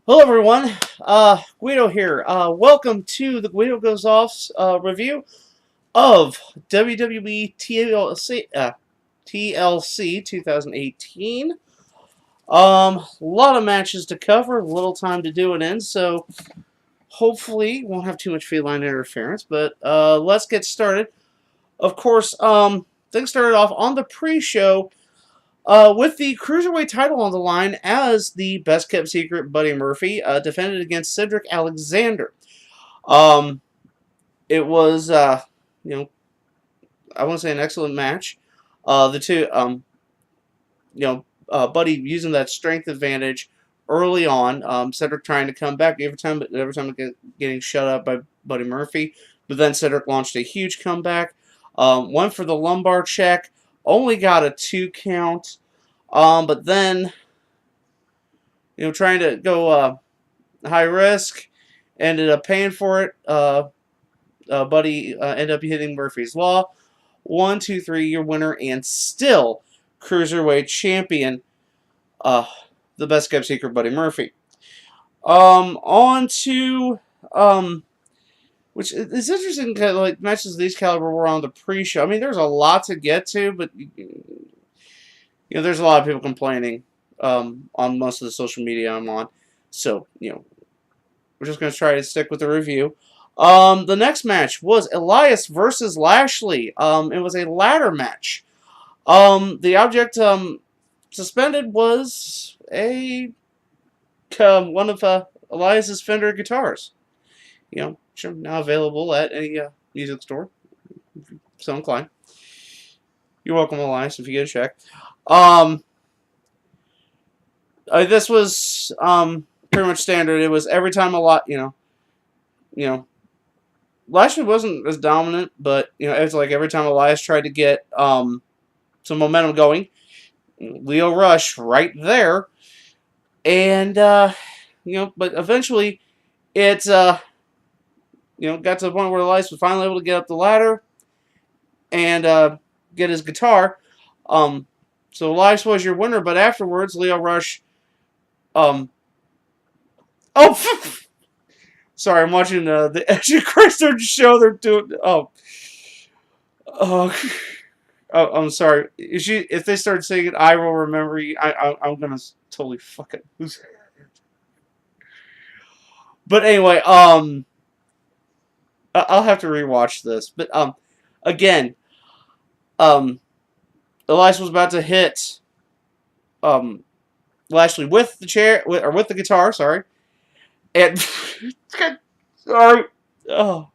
Hello everyone, Guido here. Welcome to the Guido Goes Off's review of WWE TLC 2018. A lot of matches to cover, little time to do it in, so hopefully won't have too much feline interference, but let's get started. Of course, things started off on the pre-show with the Cruiserweight title on the line as the best kept secret Buddy Murphy defended against Cedric Alexander. Um, it was, you know, I want to say an excellent match. The two, Buddy using that strength advantage early on. Cedric trying to come back every time getting shut up by Buddy Murphy. But then Cedric launched a huge comeback. Went for the lumbar check. Only got a 2 count. But then, trying to go high risk, ended up paying for it. Buddy ended up hitting Murphy's Law. 1, 2, 3, your winner, and still Cruiserweight Champion, the best kept secret, Buddy Murphy. On to, which is interesting, like, matches of these caliber were on the pre-show. I mean, there's a lot to get to, but there's a lot of people complaining on most of the social media I'm on. So, we're just going to try to stick with the review. The next match was Elias versus Lashley. It was a ladder match. The object suspended was one of Elias's Fender guitars. Which are now available at any music store, if you're so inclined. You're welcome, Elias, if you get a check. This was pretty much standard. It was every time Lashley wasn't as dominant, but it was like every time Elias tried to get some momentum going, Leo Rush right there, and but eventually it got to the point where Elias was finally able to get up the ladder and get his guitar. So Elias was your winner, but afterwards Leo Rush. Oh, sorry, I'm watching the Edge of Christ show. They're doing. Oh, I'm sorry. If they start singing "I Will Remember You," I'm gonna totally fuck it. But anyway, I'll have to rewatch this. But again, Elias was about to hit Lashley with the guitar. Sorry, and sorry. Oh,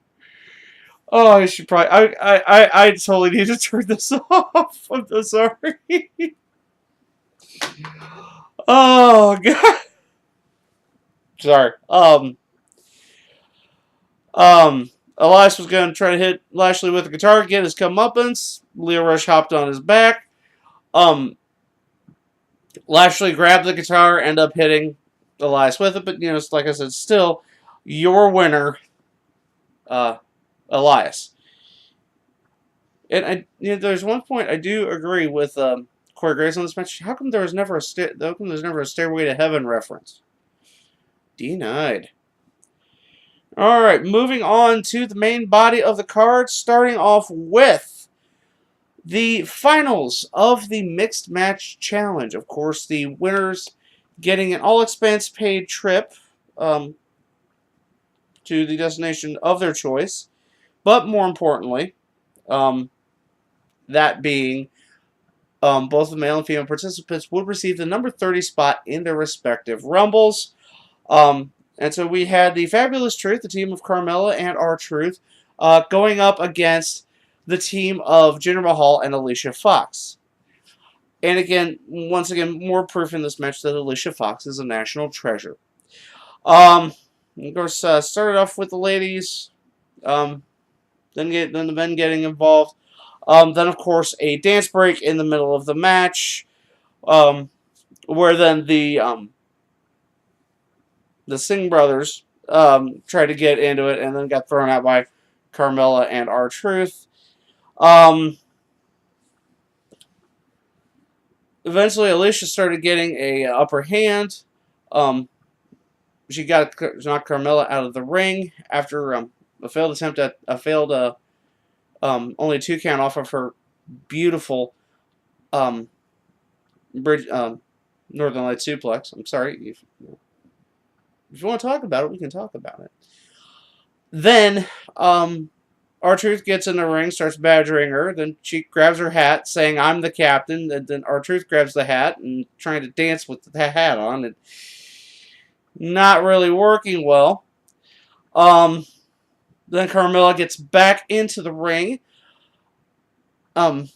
I should probably. I totally need to turn this off. I'm so sorry. Oh god. Sorry. Elias was going to try to hit Lashley with the guitar, get his comeuppance. Leo Rush hopped on his back. Lashley grabbed the guitar, ended up hitting Elias with it, but like I said, still your winner, Elias. And there's one point I do agree with Corey Graves on this match. How come there's never a Stairway to Heaven reference? Denied. All right, moving on to the main body of the card, starting off with the finals of the Mixed Match Challenge. Of course, the winners getting an all-expense-paid trip to the destination of their choice. But more importantly, that being both the male and female participants would receive the number 30 spot in their respective Rumbles. And so we had the Fabulous Truth, the team of Carmella and R-Truth, going up against the team of Jinder Mahal and Alicia Fox. And once again, more proof in this match that Alicia Fox is a national treasure. Of course, started off with the ladies, then the men getting involved. Then, of course, a dance break in the middle of the match, where then the Singh brothers tried to get into it and then got thrown out by Carmella and R-Truth. Eventually, Alicia started getting a upper hand. she got knocked Carmella out of the ring after a failed attempt at a failed only 2 count off of her beautiful bridge Northern Light suplex. I'm sorry. If you want to talk about it, we can talk about it. Then R-Truth gets in the ring, starts badgering her. Then she grabs her hat, saying, "I'm the captain." And then R-Truth grabs the hat and trying to dance with the hat on. And not really working well. Then Carmella gets back into the ring. I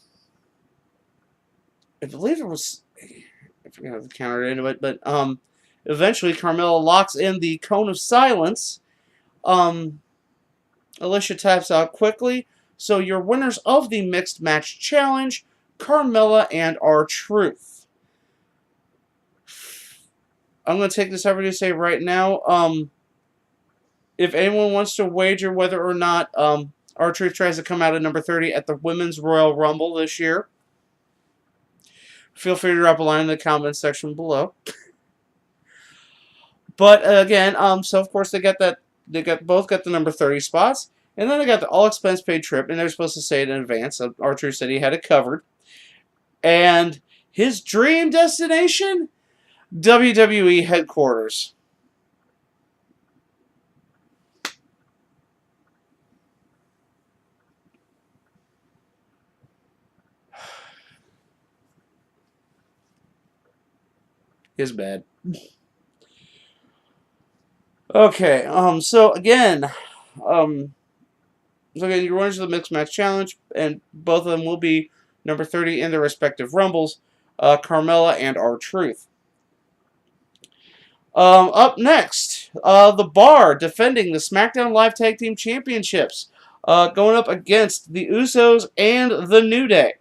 believe it was... I forget how to counter into it, but eventually Carmella locks in the Cone of Silence. Alicia taps out quickly. So your winners of the Mixed Match Challenge, Carmella and R-Truth. I'm going to take this opportunity to say right now, if anyone wants to wager whether or not R-Truth tries to come out at number 30 at the Women's Royal Rumble this year, feel free to drop a line in the comments section below. But again, so of course they both got the number 30 spots, and then they got the all expense paid trip, and they're supposed to say it in advance. R-Truth said he had it covered, and his dream destination, WWE headquarters. Is bad. Okay, so again, you're winners of the Mixed Match Challenge, and both of them will be number 30 in their respective Rumbles, Carmella and R-Truth. Up next, The Bar defending the SmackDown Live Tag Team Championships, going up against the Usos and the New Day.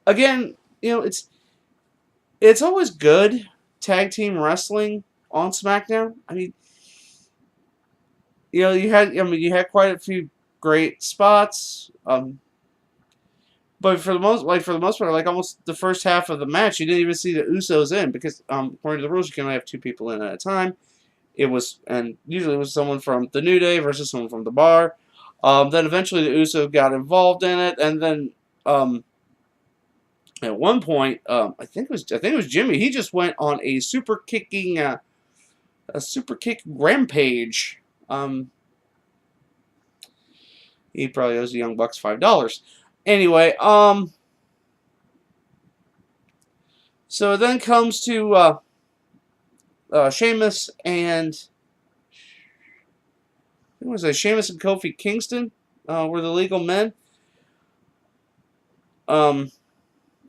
Again, it's always good tag team wrestling on SmackDown. I mean, you had quite a few great spots. But for the most part, like almost the first half of the match, you didn't even see the Usos in because according to the rules, you can only have 2 people in at a time. Usually it was someone from the New Day versus someone from the Bar. Then eventually the Usos got involved in it, and then at one point, I think it was Jimmy. He just went on a super kick rampage. He probably owes the Young Bucks $5. Anyway, so it then comes to Sheamus and Sheamus and Kofi Kingston were the legal men.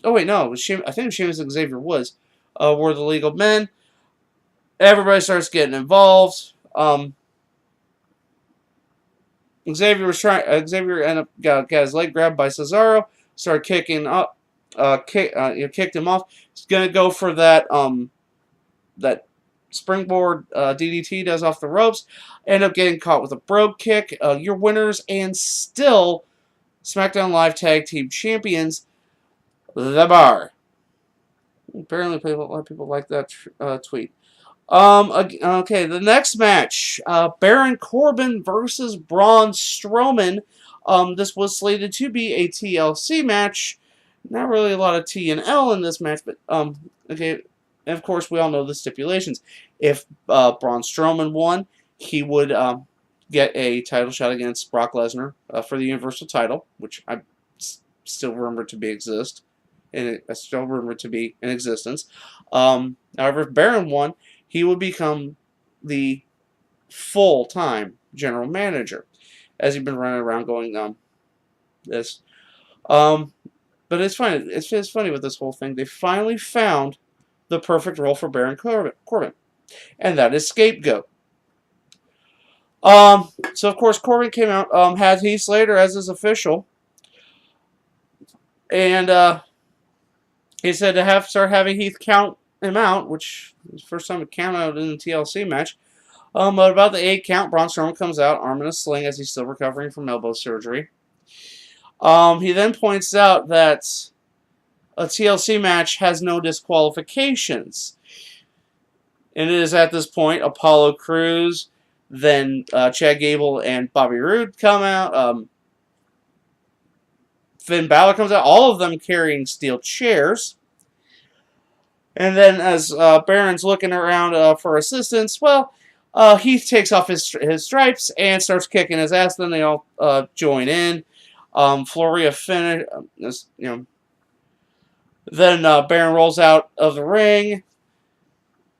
Oh wait, no, I think it was Sheamus and Xavier Woods were the legal men. Everybody starts getting involved. Xavier ended up got his leg grabbed by Cesaro. Started kicking up. Kicked him off. He's gonna go for that that springboard DDT does off the ropes. End up getting caught with a brogue kick. Your winners and still SmackDown Live Tag Team Champions, The Bar. Apparently, a lot of people like that tweet. Okay, the next match, Baron Corbin versus Braun Strowman. This was slated to be a TLC match. Not really a lot of T and L in this match, but okay. And of course, we all know the stipulations. If Braun Strowman won, he would get a title shot against Brock Lesnar for the Universal title, which I still remember to be exist, and I still remember to be in existence. However, if Baron won, he would become the full-time general manager, as he'd been running around going this. But it's funny. It's funny with this whole thing. They finally found the perfect role for Baron Corbin, and that is scapegoat. So of course Corbin came out, had Heath Slater as his official, and he said to start having Heath count him out, which was the first time to count out in the TLC match. But about the 8 count, Braun Strowman comes out, arm in a sling, as he's still recovering from elbow surgery. He then points out that a TLC match has no disqualifications. And it is at this point Apollo Crews, then Chad Gable and Bobby Roode come out. Finn Balor comes out, all of them carrying steel chairs. And then as Baron's looking around for assistance, well, Heath takes off his stripes and starts kicking his ass. Then they all join in. Floria finish, Then Baron rolls out of the ring.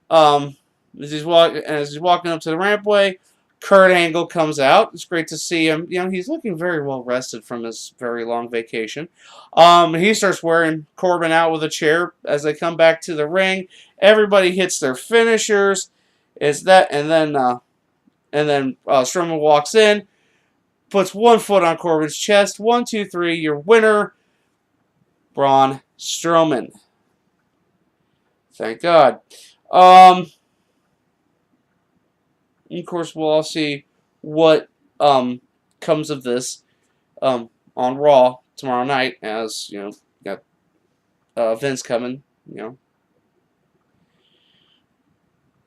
As he's walking up to the rampway, Kurt Angle comes out. It's great to see him. He's looking very well rested from his very long vacation. He starts wearing Corbin out with a chair as they come back to the ring. Everybody hits their finishers. And then Strowman walks in, puts one foot on Corbin's chest. 1, 2, 3. Your winner, Braun Strowman. Thank God. Of course, we'll all see what comes of this on Raw tomorrow night, as got Vince coming.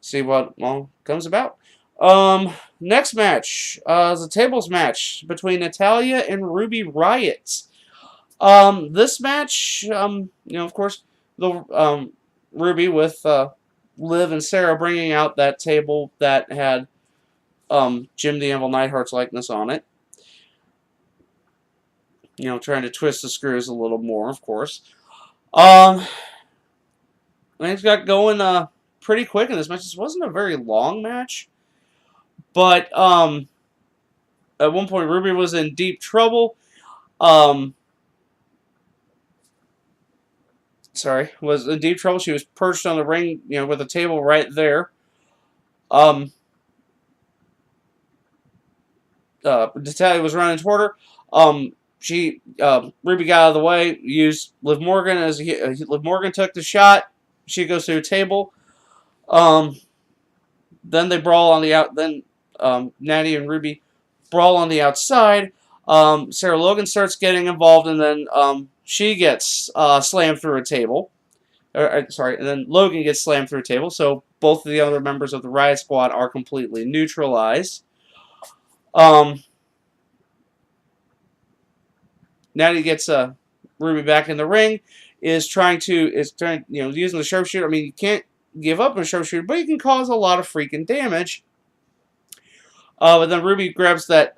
See what comes about. Next match is a tables match between Natalya and Ruby Riott. This match, of course, the Ruby with Liv and Sarah bringing out that table that had Jim the Anvil Neidhart's likeness on it. Trying to twist the screws a little more, of course. Things got going pretty quick in this match. This wasn't a very long match, but at one point Ruby was in deep trouble. Was in deep trouble. She was perched on the ring, with a table right there. Natalya was running toward her. Ruby got out of the way, used Liv Morgan as Liv Morgan took the shot. She goes through a table. Then they brawl on the out. Then Natty and Ruby brawl on the outside. Sarah Logan starts getting involved, and then she gets slammed through a table. And then Logan gets slammed through a table. So both of the other members of the Riot Squad are completely neutralized. Natty gets Ruby back in the ring. Is trying using the sharpshooter. I mean, you can't give up on a sharpshooter, but you can cause a lot of freaking damage. But then Ruby grabs that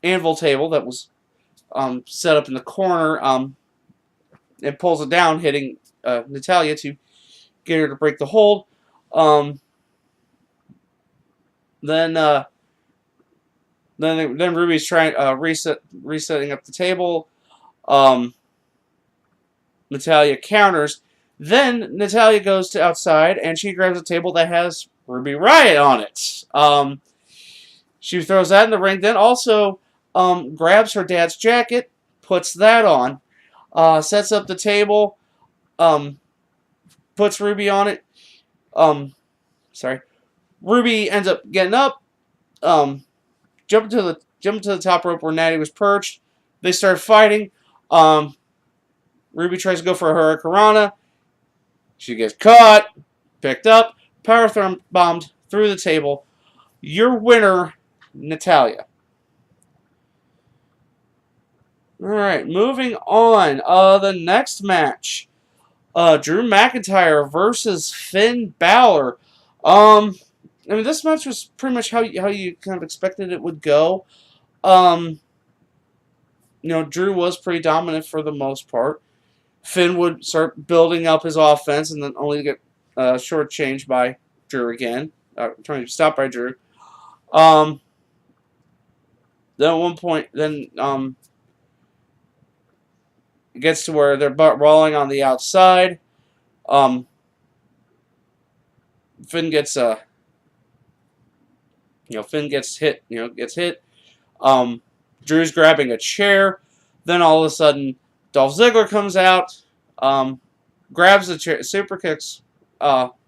anvil table that was set up in the corner and pulls it down, hitting Natalya to get her to break the hold. Then Ruby's trying resetting up the table. Natalya counters. Then Natalya goes to outside and she grabs a table that has Ruby Riott on it. She throws that in the ring. Then also grabs her dad's jacket, puts that on, sets up the table, puts Ruby on it. Ruby ends up getting up, jumping to the top rope where Natty was perched. They start fighting. Ruby tries to go for a Hurricanrana. She gets caught, picked up, power bombed through the table. Your winner, Natalya. Alright, moving on. The next match. Drew McIntyre versus Finn Balor. This match was pretty much how you kind of expected it would go. Drew was pretty dominant for the most part. Finn would start building up his offense and then only to get shortchanged by Drew again. Trying to stop by Drew. Then at one point, it gets to where they're brawling on the outside. Finn gets hit. Gets hit. Drew's grabbing a chair. Then all of a sudden, Dolph Ziggler comes out, grabs the chair, super kicks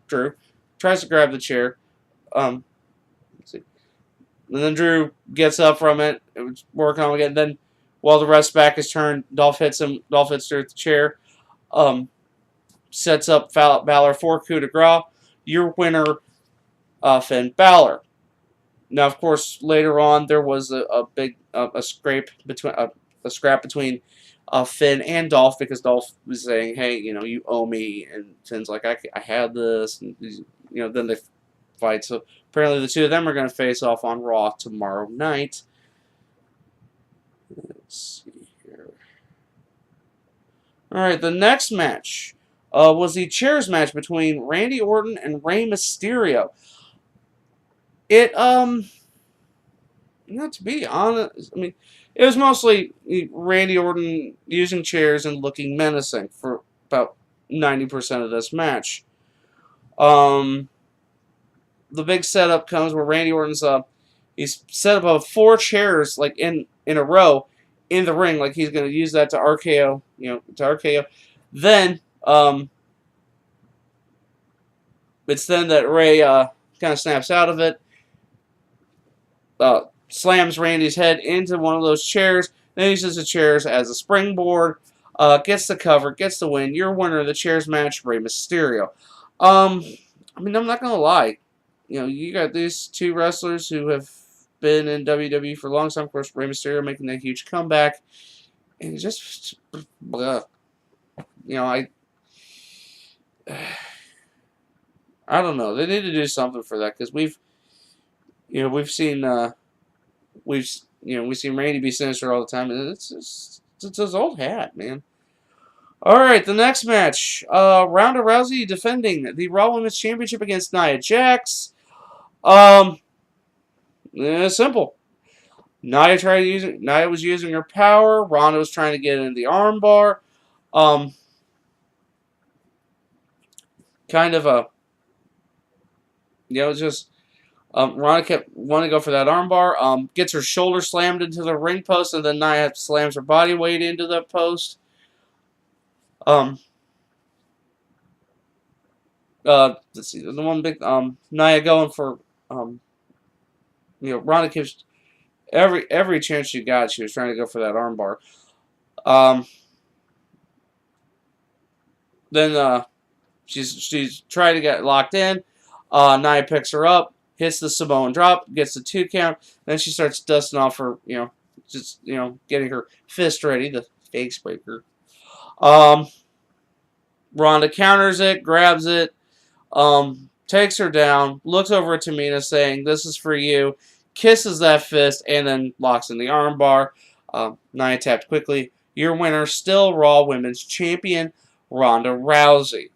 Drew, tries to grab the chair. Let's see. And then Drew gets up from it, working on it again. Then, while the ref's back is turned, Dolph hits Drew with the chair. sets up Balor for coup de grace. Your winner, Finn Balor. Now, of course, later on there was a big a scrape between a scrap between Finn and Dolph because Dolph was saying, "Hey, you owe me," and Finn's like, "I had this," and then they fight. So apparently, the two of them are going to face off on Raw tomorrow night. Let's see here. All right, the next match was the chairs match between Randy Orton and Rey Mysterio. It not to be honest, I mean, it was mostly Randy Orton using chairs and looking menacing for about 90% of this match. The big setup comes where Randy Orton's he's set up of 4 chairs like in a row in the ring, like he's going to use that to RKO, to RKO. Then it's then that Ray kind of snaps out of it. Slams Randy's head into one of those chairs, then uses the chairs as a springboard, gets the cover, gets the win. Your winner of the chairs match, Rey Mysterio. I mean, I'm not going to lie. You got these 2 wrestlers who have been in WWE for a long time. Of course, Rey Mysterio making that huge comeback. And just, I don't know. They need to do something for that because we've seen we've seen Randy be sinister all the time, and it's his old hat, man. All right, the next match, Ronda Rousey defending the Raw Women's Championship against Nia Jax. Simple. Nia was using her power. Ronda was trying to get into the armbar. Kind of a, just. Ronda kept wanting to go for that armbar. Gets her shoulder slammed into the ring post, and then Nia slams her body weight into the post. Let's see. The one big Nia going for Ronda gives every chance she got. She was trying to go for that armbar. Then she's trying to get locked in. Nia picks her up, hits the Samoan drop, gets the 2 count. Then she starts dusting off her, getting her fist ready, the face breaker. Ronda counters it, grabs it, takes her down, looks over at Tamina saying, "This is for you," kisses that fist, and then locks in the armbar. Nia tapped quickly. Your winner, still Raw Women's Champion, Ronda Rousey.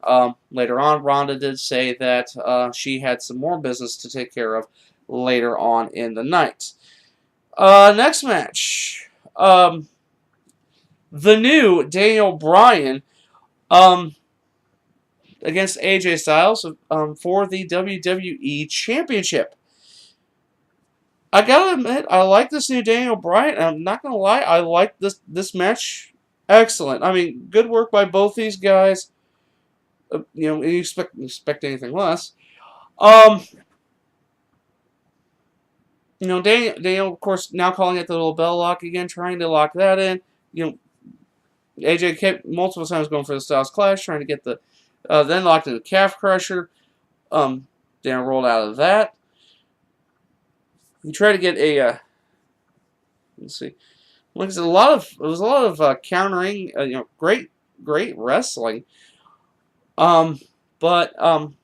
Later on, Ronda did say that she had some more business to take care of later on in the night. Next match. The new Daniel Bryan against AJ Styles for the WWE Championship. I gotta admit, I like this new Daniel Bryan. I'm not gonna lie, I like this match. Excellent. I mean, good work by both these guys. You expect anything less. Daniel, of course, now calling it the little bell lock again, trying to lock that in. AJ kept multiple times going for the Styles Clash, trying to get the, then locked in the calf crusher. Daniel rolled out of that. He tried to get a, let's see. Like I said, it was a lot of countering, great wrestling. But and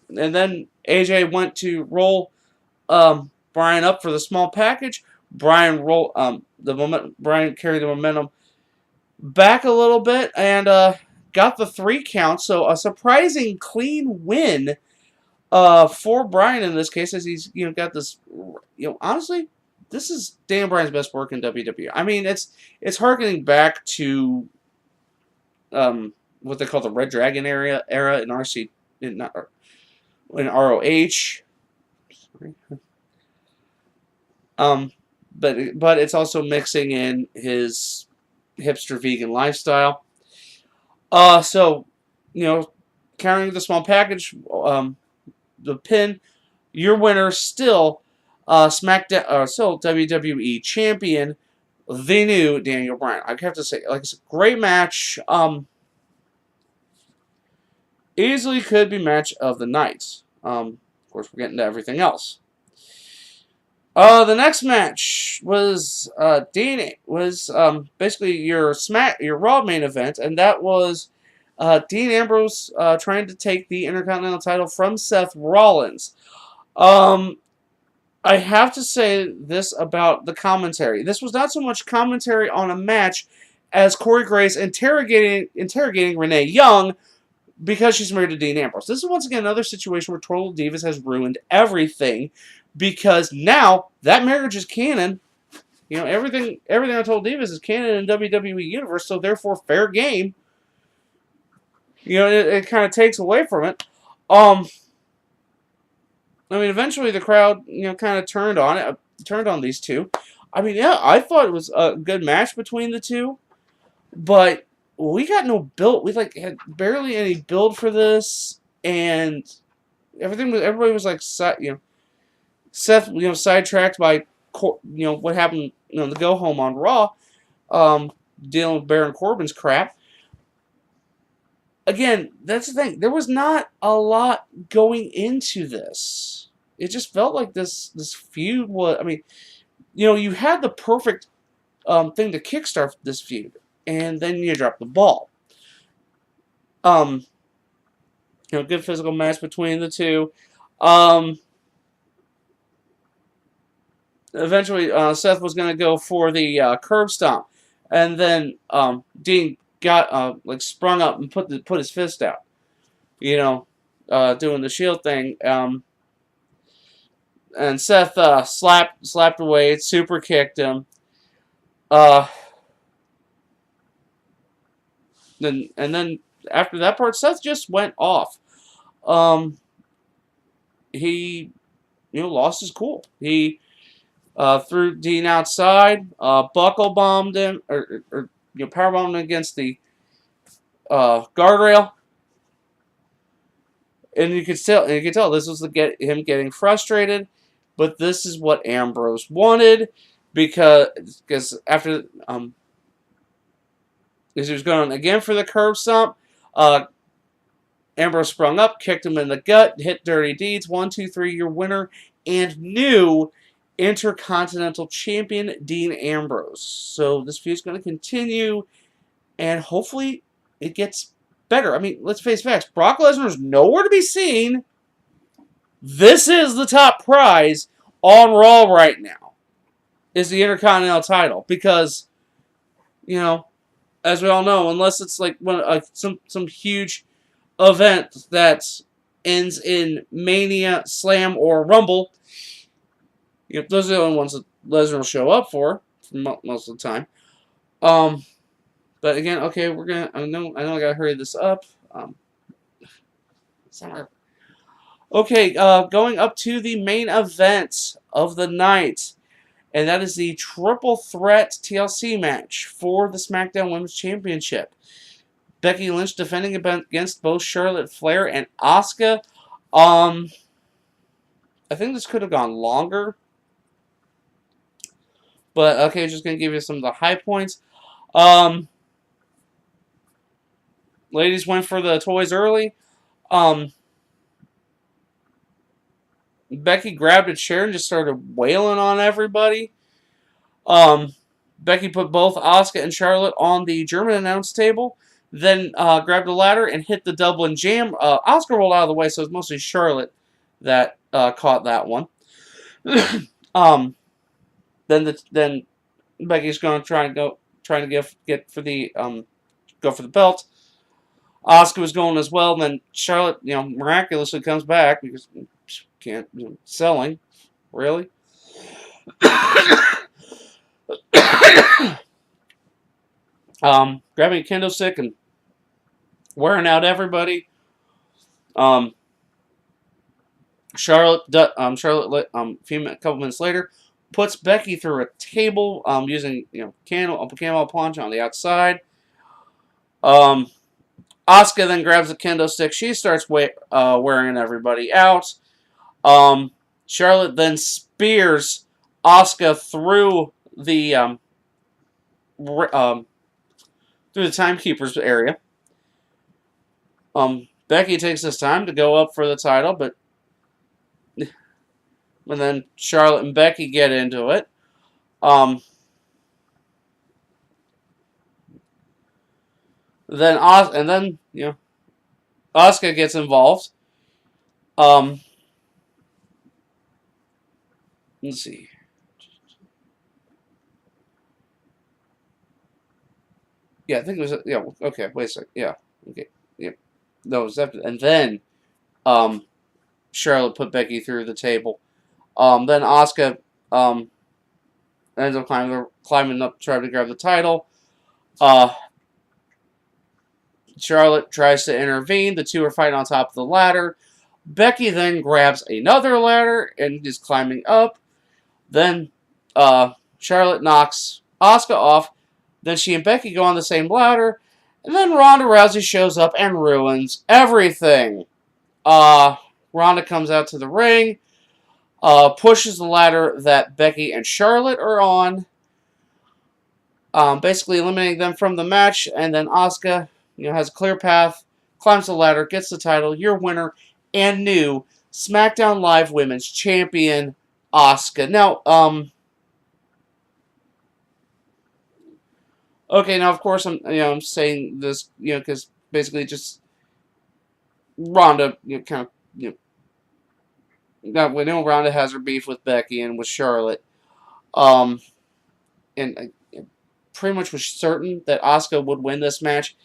then AJ went to roll Bryan up for the small package. Bryan Bryan carried the momentum back a little bit and got the 3 count. So a surprising clean win for Bryan in this case, as he's got this. Honestly, this is Dan Bryan's best work in WWE. I mean, it's harkening back to what they call the Red Dragon era in RC in ROH. But it's also mixing in his hipster vegan lifestyle. So carrying the small package, the pin, your winner still SmackDown, still WWE champion, the new Daniel Bryan. I have to say, like, it's a great match. Easily could be match of the night. Of course, we're getting to everything else. The next match was basically your Raw main event, and that was Dean Ambrose trying to take the Intercontinental title from Seth Rollins. Um, I have to say this about the commentary. This was not so much commentary on a match as Corey Grace interrogating Renee Young because she's married to Dean Ambrose. This is once again another situation where Total Divas has ruined everything because now that marriage is canon. You know, everything on Total Divas is canon in WWE Universe, so therefore fair game. You know, it kind of takes away from it. I mean, eventually the crowd, kind of turned on these two. I mean, yeah, I thought it was a good match between the two, but we got no build. We had barely any build for this, and everybody was like, Seth, sidetracked by, what happened, the go home on Raw, dealing with Baron Corbin's crap. Again, that's the thing. There was not a lot going into this. It just felt like this feud was. I mean, you had the perfect thing to kickstart this feud, and then you drop the ball. Good physical match between the two. Eventually, Seth was going to go for the curb stomp, and then Dean got sprung up and put his fist out. Doing the shield thing. And Seth slapped away, super kicked him. Then after that part, Seth just went off. He lost his cool. He threw Dean outside, buckle bombed him, or power bombed him against the guardrail. And you could tell this was him getting frustrated, but this is what Ambrose wanted because after as he was going again for the curb stomp, Ambrose sprung up, kicked him in the gut, hit Dirty Deeds, 1, 2, 3, your winner and new Intercontinental Champion Dean Ambrose. So this feud's going to continue, and hopefully it gets better. I mean, let's face facts. Brock Lesnar's nowhere to be seen. This is the top prize on Raw right now, is the Intercontinental title. Because, as we all know, unless it's like some huge event that ends in Mania, Slam, or Rumble, those are the only ones that Lesnar will show up for most of the time. But again, okay, I know I gotta hurry this up. Okay, going up to the main event of the night, and that is the Triple Threat TLC match for the SmackDown Women's Championship. Becky Lynch defending against both Charlotte Flair and Asuka. I think this could have gone longer, but okay, just gonna give you some of the high points. Ladies went for the toys early. Becky grabbed a chair and just started wailing on everybody. Becky put both Asuka and Charlotte on the German announce table, then grabbed a ladder and hit the Dublin Jam. Asuka rolled out of the way, so it was mostly Charlotte that caught that one. Then Becky's going to trying to get for the go for the belt. Asuka was going as well, and then Charlotte, miraculously comes back because she can't selling, really. Grabbing a kendo stick and wearing out everybody. Charlotte, a couple minutes later, puts Becky through a table using camel punch on the outside. Asuka then grabs a kendo stick. She starts wearing everybody out. Charlotte then spears Asuka through the timekeeper's area. Becky takes this time to go up for the title, but and then Charlotte and Becky get into it. Then Asuka gets involved. Let's see. Yeah, I think it was. Yeah, okay. Wait a second. Yeah, okay. Yeah, no, it was after. And then, Charlotte put Becky through the table. Then Asuka, ends up climbing up, trying to grab the title. Charlotte tries to intervene. The two are fighting on top of the ladder. Becky then grabs another ladder and is climbing up. Then, Charlotte knocks Asuka off. Then she and Becky go on the same ladder. And then Ronda Rousey shows up and ruins everything. Ronda comes out to the ring, pushes the ladder that Becky and Charlotte are on, basically eliminating them from the match. And then Asuka, has a clear path, climbs the ladder, gets the title. Your winner and new SmackDown Live Women's Champion, Asuka. Now, okay, now of course I'm saying this, because basically just Ronda, kind of, now we know Ronda has her beef with Becky and with Charlotte, and I pretty much was certain that Asuka would win this match.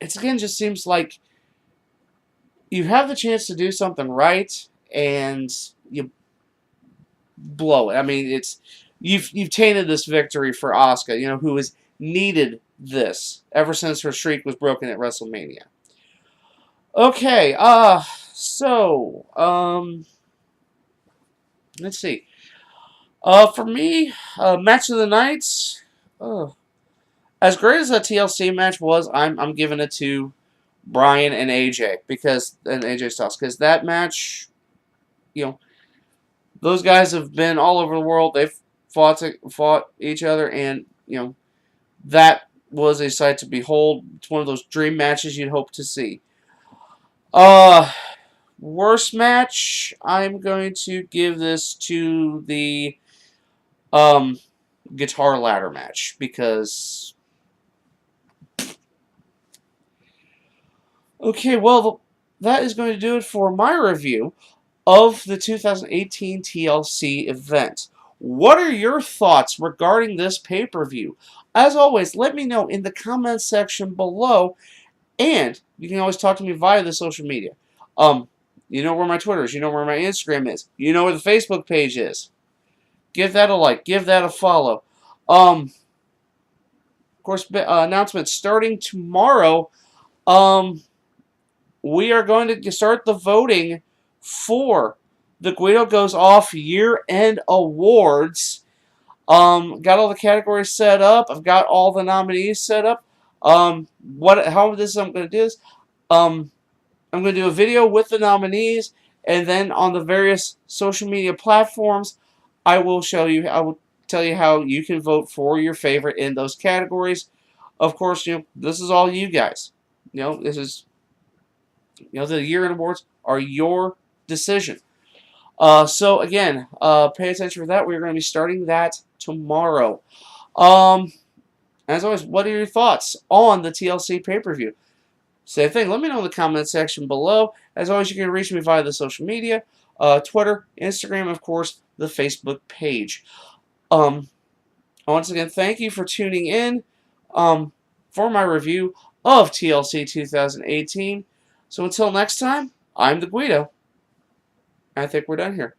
It's again just seems like you have the chance to do something right and you blow it. I mean, you've tainted this victory for Asuka, who has needed this ever since her streak was broken at WrestleMania. Okay, so let's see. For me, match of the night. As great as that TLC match was, I'm giving it to Bryan and AJ and AJ Styles because that match, those guys have been all over the world. They've fought each other, and that was a sight to behold. It's one of those dream matches you'd hope to see. Worst match, I'm going to give this to the guitar ladder match because. Okay, well, that is going to do it for my review of the 2018 TLC event. What are your thoughts regarding this pay-per-view? As always, let me know in the comments section below, and you can always talk to me via the social media. You know where my Twitter is. You know where my Instagram is. You know where the Facebook page is. Give that a like. Give that a follow. Of course, announcement starting tomorrow. We are going to start the voting for the Guido Goes Off year-end awards. Got all the categories set up. I've got all the nominees set up. How I'm going to do this? I'm going to do a video with the nominees, and then on the various social media platforms, I will tell you how you can vote for your favorite in those categories. Of course, this is all you guys. This is. The year-end awards are your decision. So again, pay attention for that. We're going to be starting that tomorrow. As always, what are your thoughts on the TLC pay-per-view? Same thing. Let me know in the comment section below. As always, you can reach me via the social media, Twitter, Instagram, of course, the Facebook page. Once again, thank you for tuning in for my review of TLC 2018. So until next time, I'm the Guido. I think we're done here.